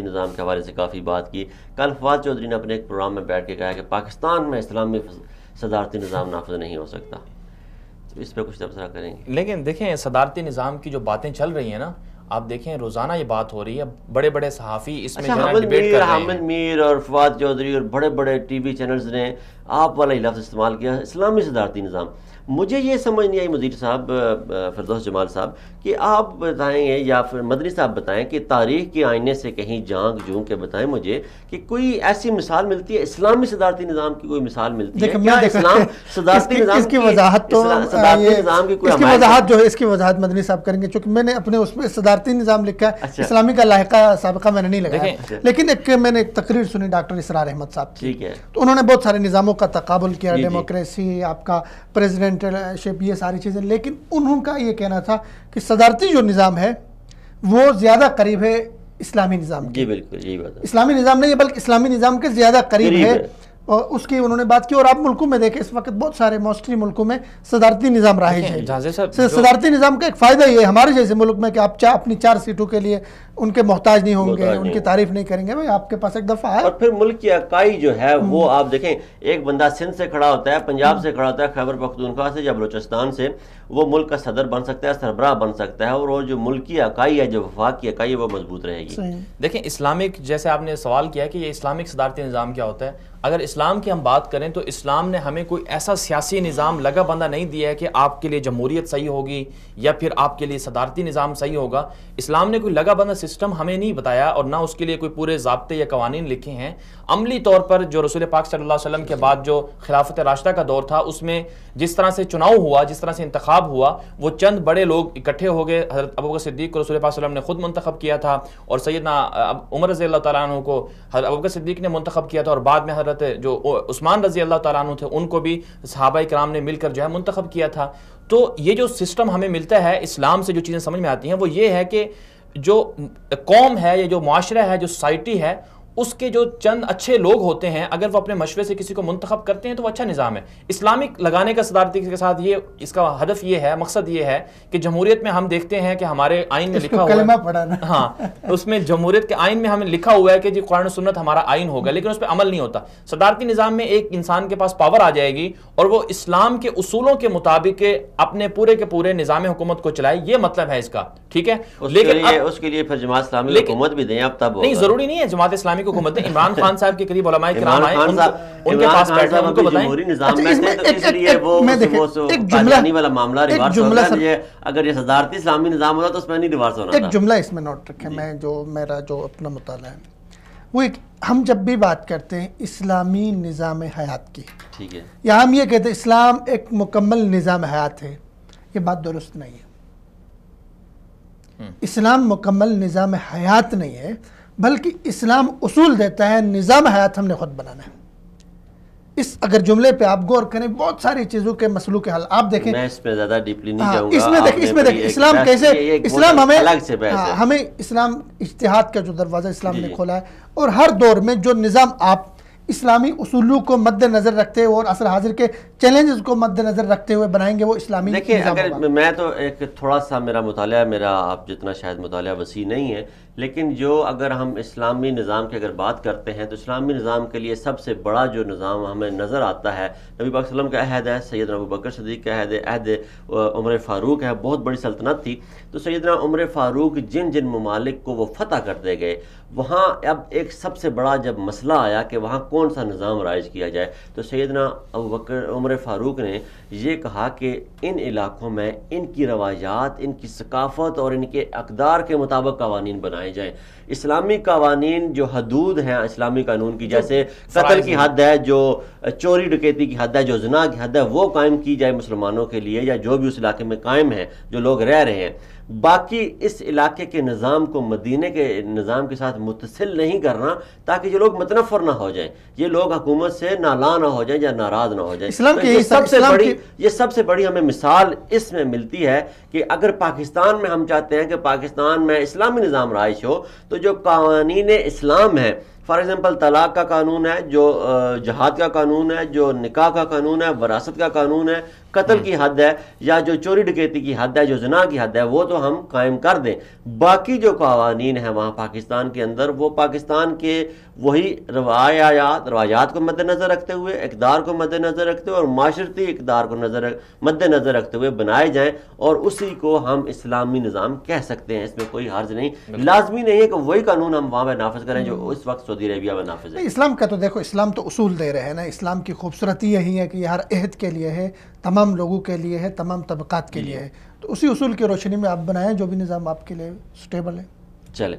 نظام کے حوالے سے کافی بات کی. کل فواد چودھری نے اپنے ایک پروگرام میں بیٹھ کے کہا کہ پاکستان میں اسلامی صدارتی نظام نافذ نہیں ہو سکتا. اس پہ کچھ تبصرہ کریں گے؟ لیکن دیکھیں صدارتی نظام کی جو باتیں چل رہی ہیں نا، آپ دیکھیں روزانہ یہ بات ہو رہی ہے، بڑے بڑے صحافی اس میں ڈیبیٹ کر رہے ہیں. حامد میر اور فواد چودھری اور بڑے بڑے ٹی وی چینلز نے آپ والا ہی لفظ استعمال کیا، اسلامی صدارتی نظام. مجھے یہ سمجھ نہیں آئی مدیر صاحب، فردوس جمال صاحب، کہ آپ بتائیں گے یا پھر مدنی صاحب بتائیں کہ تاریخ کے آئینے سے کہیں جھانک جھونک کے بتائیں مجھے کہ کوئی ایسی مثال ملتی ہے اسلامی صدارتی نظام کی، کوئی مثال ملتی ہے کیا اسلام صدارتی نظام کی وضاحت تو صدارتی نظام کی کوئی اس کی وضاحت جو ہے اس کی وضاحت مدنی صاحب کریں گے، چونکہ میں نے اپنے اس میں صدارتی نظام لکھا ہے، اسلامی کا لاحقہ سابقہ میں نے نہیں لگایا. لیکن میں نے ایک تقریر سنی ڈاکٹر اسرار احمد صاحب کی، تو انہوں نے بہت سارے نظاموں کا تقابل کیا، ڈیموکریسی، آپ کا پریزیڈنٹشپ، یہ ساری چیزیں. لیکن انہوں کا یہ کہنا تھا کہ صدارتی جو نظام ہے وہ زیادہ قریب ہے اسلامی نظام کے. جی بالکل یہی بات ہے، اسلامی نظام نہیں ہے بلکہ اسلامی نظام کے زیادہ قریب ہے. اور اس کی انہوں نے بات کی. اور آپ ملکوں میں دیکھیں اس وقت بہت سارے موسٹلی ملکوں میں صدارتی نظام رائج ہے. صدارتی نظام کا ایک فائدہ یہ ہے ہمارے جیسے ملک میں کہ آپ اپنی 4 سیٹوں کے لیے ان کے محتاج نہیں ہوں گے، ان کی تعریف نہیں کریں گے. بھائی آپ کے پاس ایک دفعہ ہے. اور پھر ملک کی اکائی جو ہے وہ آپ دیکھیں، ایک بندہ سندھ سے کھڑا ہوتا ہے، پنجاب سے کھڑا ہوتا ہے، خیبر پختونخوا سے یا بلوچستان سے، وہ ملک کا صدر بن سکتا ہے، سربراہ بن سکتا ہے، اور وہ جو ملکی اکائی ہے، جو وفاق کی اکائی ہے، وہ مضبوط رہے گی. دیکھیں اسلامک، جیسے آپ نے سوال کیا کہ یہ اسلامک صدارتی نظام کیا ہوتا ہے. اگر اسلام کی ہم بات کریں تو اسلام نے ہمیں کوئی ایسا سیاسی نظام لگا بندہ نہیں دیا ہے کہ آپ کے لیے جمہوریت صحیح ہوگی یا پھر آپ کے لیے صدارتی نظام صحیح ہوگا. اسلام نے کوئی لگا بندہ سسٹم ہمیں نہیں بتایا اور نہ اس کے لیے کوئی پورے ضابطے یا قوانین لکھے ہیں. عملی طور پر جو رسول پاک صلی اللہ علیہ وسلم کے بعد جو خلافت راشدہ کا دور تھا، اس میں جس طرح سے چناؤ ہوا، جس طرح سے انتخاب ہوا، وہ چند بڑے لوگ اکٹھے ہو گئے. حضرت ابوبکر صدیق کو رسول پاک صلی اللہ علیہ وسلم نے خود منتخب کیا تھا، اور سیدنا عمر رضی اللہ تعالیٰ عنہ کو حضرت ابوبکر صدیق نے منتخب کیا تھا، اور بعد میں حضرت جو عثمان رضی اللہ تعالیٰ عنہ تھے ان کو بھی صحابہ کرام نے مل کر جو ہے منتخب کیا تھا. تو یہ جو سسٹم ہمیں ملتا ہے اسلام سے، جو چیزیں سمجھ میں آتی ہیں وہ یہ ہے کہ جو قوم ہے یا جو معاشرہ ہے، جو سوسائٹی ہے، اس کے جو چند اچھے لوگ ہوتے ہیں اگر وہ اپنے مشورے سے کسی کو منتخب کرتے ہیں تو وہ اچھا نظام ہے. اسلامک لگانے کا صدارتی کے ساتھ یہ اس کا ہدف یہ ہے، مقصد یہ ہے کہ جمہوریت میں ہم دیکھتے ہیں کہ ہمارے آئین میں لکھا ہوا ہے، ہاں اس میں جمہوریت کے آئین میں ہمیں لکھا ہوا ہے کہ جی قرآن و سنت ہمارا آئین ہوگا، لیکن اس پہ عمل نہیں ہوتا. صدارتی نظام میں ایک انسان کے پاس پاور آ جائے گی اور وہ اسلام کے اصولوں کے مطابق اپنے پورے کے پورے نظام حکومت کو چلائے. یہ مطلب ہے اس کا، ٹھیک ہے. لیکن اس کے لیے پھر جماعت اسلامی حکومت بھی دیں، اب تب نہیں، ضروری نہیں ہے جماعت اسلامی کو حکومت دیں. عمران خان صاحب کے قریب علماء کرام آئے، ان کے پاس بیٹھے ان کو بتائیں. اگر یہ صدارتی اسلامی نظام ہوتا تو اس میں نہیں ریورس ہونا. ایک جملہ اس میں نوٹ رکھیں، میں جو میرا جو اپنا مطالعہ ہے وہ ایک، ہم جب بھی بات کرتے ہیں اسلامی نظام حیات کی، ٹھیک ہے، یا ہم یہ کہتے ہیں اسلام ایک مکمل نظام حیات ہے، یہ بات درست نہیں ہے. اسلام مکمل نظام حیات نہیں ہے، بلکہ اسلام اصول دیتا ہے، نظام حیات ہم نے خود بنانا ہے. اس اگر جملے پہ آپ غور کریں، بہت ساری چیزوں کے مسئلوں کے حل آپ دیکھیں. میں اس پہ زیادہ ڈیپلی نہیں جاؤں گا. اس میں دیکھیں اسلام کیسے، اسلام ہمیں اسلام اجتہاد کا جو دروازہ اسلام نے کھولا ہے، اور ہر دور میں جو نظام آپ اسلامی اصولوں کو مد نظر رکھتے ہوئے اور عصر حاضر کے چیلنجز کو مد نظر رکھتے ہوئے بنائیں گے، وہ اسلامی نظام ہوگا. دیکھیں اگر میں تو ایک تھوڑا سا میرا مطالعہ، میرا آپ جتنا شاید مطالعہ وسیع نہیں ہے، لیکن جو اگر ہم اسلامی نظام کی اگر بات کرتے ہیں تو اسلامی نظام کے لیے سب سے بڑا جو نظام ہمیں نظر آتا ہے نبی پاک صلی اللہ علیہ وسلم کا عہد ہے، سیدنا ابوبکر صدیق کا عہد ہے، عہد عمر فاروق ہے. بہت بڑی سلطنت تھی، تو سیدنا عمر فاروق جن جن ممالک کو وہ فتح کرتے گئے، وہاں اب ایک سب سے بڑا جب مسئلہ آیا کہ وہاں کون سا نظام رائج کیا جائے، تو سیدنا ابوبکر عمر فاروق نے یہ کہا کہ ان علاقوں میں ان کی روایات، ان کی ثقافت اور ان کے اقدار کے مطابق قوانین بنائے جائیں. اسلامی قوانین جو حدود ہیں اسلامی قانون کی، جیسے قتل کی حد ہے، جو چوری ڈکیتی کی حد ہے، جو زنا کی حد ہے، وہ قائم کی جائے مسلمانوں کے لیے، یا جو بھی اس علاقے میں قائم ہے، جو لوگ رہ رہے ہیں. باقی اس علاقے کے نظام کو مدینے کے نظام کے ساتھ متصل نہیں کرنا، تاکہ یہ لوگ متنفر نہ ہو جائیں، یہ لوگ حکومت سے نالاں نہ ہو جائیں یا ناراض نہ ہو جائیں. یہ سب سے بڑی ہمیں مثال اس میں ملتی ہے کہ اگر پاکستان میں ہم چاہتے ہیں کہ پاکستان میں اسلامی نظام رائج ہو، تو جو قوانین اسلام ہیں فار ایگزامپل طلاق کا قانون ہے، جو جہاد کا قانون ہے، جو نکاح کا قانون ہے، وراثت کا قانون ہے، قتل کی حد ہے، یا جو چوری ڈکیتی کی حد ہے، جو زنا کی حد ہے، وہ تو ہم قائم کر دیں۔ باقی جو قوانین ہیں وہاں پاکستان کے اندر، وہ پاکستان کے وہی روایات کو مد نظر رکھتے ہوئے، اقدار کو مد نظر رکھتے ہوئے اور معاشرتی اقدار کو مد نظر رکھتے ہوئے بنائے جائیں، اور اسی کو ہم اسلامی نظام کہہ سکتے ہیں۔ اس میں کوئی حرج نہیں، لازمی نہیں ہے کہ وہی قانون ہم وہاں پہ نافذ کریں جو اس وقت سعودی عربیہ میں نافذ ہے۔ اسلام کا تو دیکھو، اسلام تو اصول دے رہے ہیں نا، اسلام کی خوبصورتی یہی ہے کہ یہ ہر عہد کے لیے ہے، تمام لوگوں کے لیے ہے، تمام طبقات کے لیے ہے، تو اسی اصول کی روشنی میں آپ بنائیں جو بھی نظام آپ کے لیے سٹیبل ہے۔ چلیں